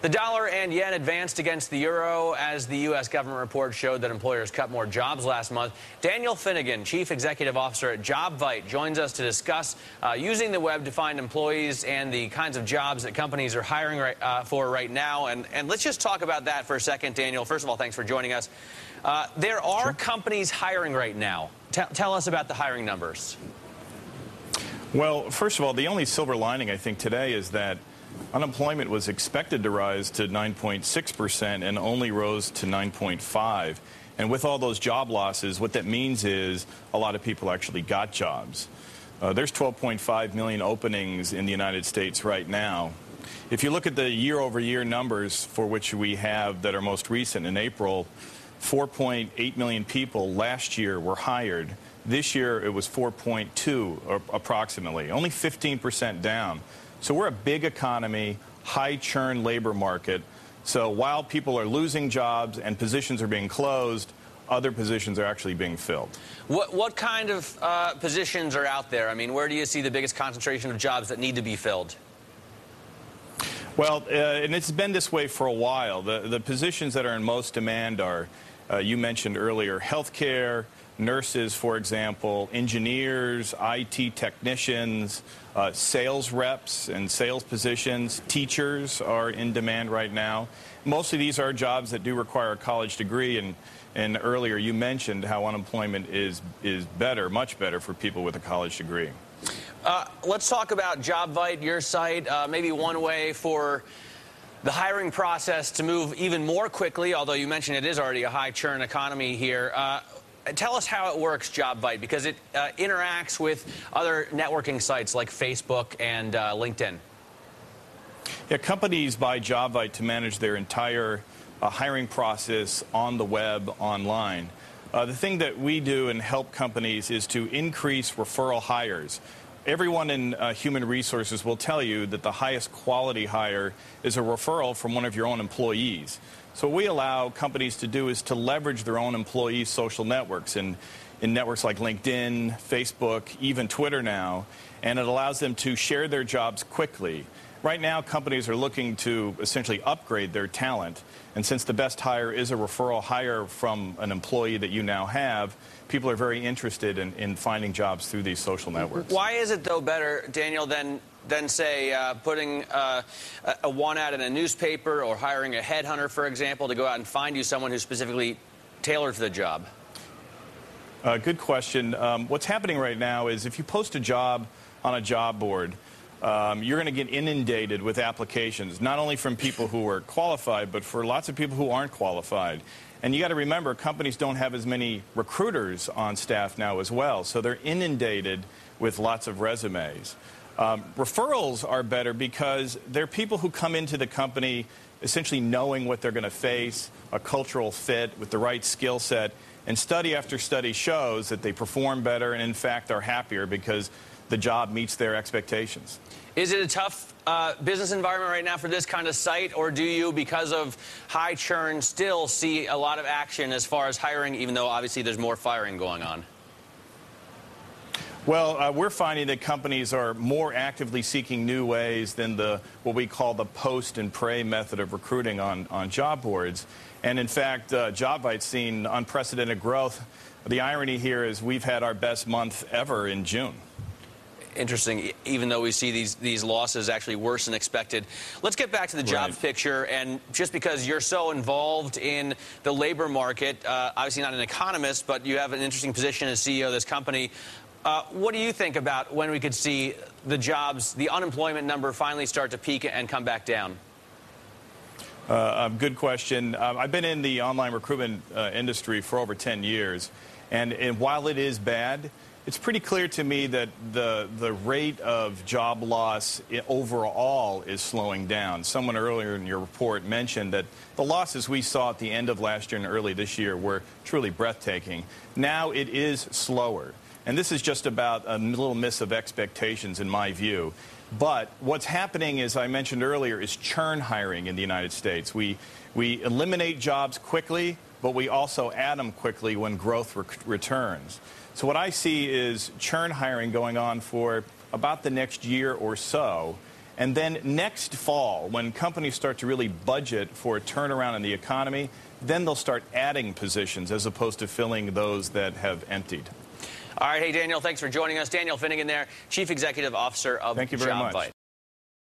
The dollar and yen advanced against the euro as the U.S. government report showed that employers cut more jobs last month. Daniel Finnigan, Chief Executive Officer at Jobvite, joins us to discuss using the web to find employees and the kinds of jobs that companies are hiring for right now. And let's just talk about that for a second, Daniel. First of all, thanks for joining us. There are companies hiring right now. Tell us about the hiring numbers. Well, first of all, the only silver lining, I think, today is that unemployment was expected to rise to 9.6% and only rose to 9.5%. And with all those job losses, what that means is a lot of people actually got jobs. There's 12.5 million openings in the United States right now. If you look at the year-over-year numbers for which we have that are most recent in April, 4.8 million people last year were hired. This year it was 4.2 approximately, only 15% down. So we're a big economy, high churn labor market. So while people are losing jobs and positions are being closed, other positions are actually being filled. What kind of positions are out there? I mean, where do you see the biggest concentration of jobs that need to be filled? Well, and it's been this way for a while. The positions that are in most demand are, you mentioned earlier, healthcare, nurses, for example, engineers, IT technicians, sales reps and sales positions, teachers are in demand right now. Most of these are jobs that do require a college degree, and earlier you mentioned how unemployment is better, much better for people with a college degree. Let's talk about Jobvite, your site. Maybe one way for the hiring process to move even more quickly, although you mentioned it is already a high churn economy here. Tell us how it works, Jobvite, because it interacts with other networking sites like Facebook and LinkedIn. Yeah, companies buy Jobvite to manage their entire hiring process on the web, online. The thing that we do and help companies is to increase referral hires. Everyone in human resources will tell you that the highest quality hire is a referral from one of your own employees. So what we allow companies to do is to leverage their own employee social networks in networks like LinkedIn, Facebook, even Twitter now, and it allows them to share their jobs quickly. Right now, companies are looking to essentially upgrade their talent, and since the best hire is a referral hire from an employee that you now have, people are very interested in finding jobs through these social networks. Why is it, though, better, Daniel, than say, putting a one ad in a newspaper or hiring a headhunter, for example, to go out and find you someone who's specifically tailored for the job? Good question. What's happening right now is if you post a job on a job board, you're going to get inundated with applications, not only from people who are qualified, but for lots of people who aren't qualified. And you got to remember, companies don't have as many recruiters on staff now as well, so they're inundated with lots of resumes. Referrals are better because they're people who come into the company essentially knowing what they're going to face, a cultural fit with the right skill set, and study after study shows that they perform better and, in fact, are happier because the job meets their expectations. Is it a tough business environment right now for this kind of site, or do you, because of high churn, still see a lot of action as far as hiring, even though obviously there's more firing going on? Well, we're finding that companies are more actively seeking new ways than what we call the post and pray method of recruiting on job boards. And in fact, Jobvite's seen unprecedented growth. The irony here is we've had our best month ever in June. Interesting, even though we see these losses actually worse than expected. Let's get back to the jobs picture, and just because you're so involved in the labor market, obviously not an economist, but you have an interesting position as CEO of this company. What do you think about when we could see the unemployment number finally start to peak and come back down? Good question. I've been in the online recruitment industry for over 10 years, and while it is bad, it's pretty clear to me that the rate of job loss overall is slowing down. Someone earlier in your report mentioned that the losses we saw at the end of last year and early this year were truly breathtaking. Now it is slower. And this is just about a little miss of expectations in my view. But what's happening, as I mentioned earlier, is churn hiring in the United States. We eliminate jobs quickly, but we also add them quickly when growth returns. So what I see is churn hiring going on for about the next year or so. And then next fall, when companies start to really budget for a turnaround in the economy, then they'll start adding positions as opposed to filling those that have emptied. All right. Hey, Daniel, thanks for joining us. Daniel Finnigan there, Chief Executive Officer of Thank you very much. Jobvite.